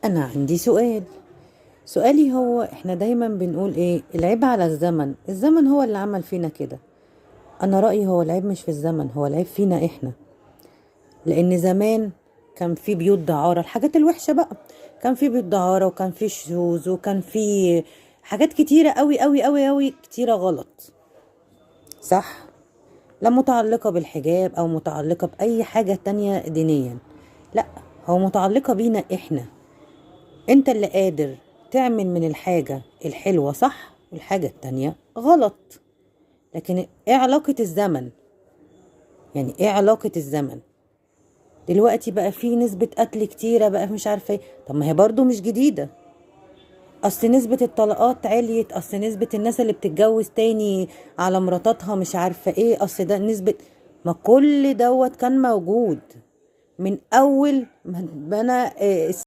انا عندي سؤالي هو احنا دايما بنقول ايه العيب على الزمن هو اللي عمل فينا كده. انا رأيي هو العيب مش في الزمن، هو العيب فينا احنا. لان زمان كان في بيوت دعارة، الحاجات الوحشة بقى، كان في بيوت دعارة وكان في شذوذ وكان في حاجات كتيرة قوي قوي قوي قوي كتيرة غلط. صح؟ لا متعلقة بالحجاب او متعلقة بأي حاجة تانية دينيا، لا، هو متعلقة بينا احنا. انت اللي قادر تعمل من الحاجة الحلوة صح والحاجة التانية غلط. لكن ايه علاقة الزمن؟ يعني ايه علاقة الزمن؟ دلوقتي بقى في نسبة قتل كتيرة بقى، مش عارفة ايه. طب ما هي برضو مش جديدة. اصل نسبة الطلاقات عليت، اصل نسبة الناس اللي بتتجوز تاني على مراتاتها مش عارفة ايه، اصل ده نسبة. ما كل دوت كان موجود من اول ما بنى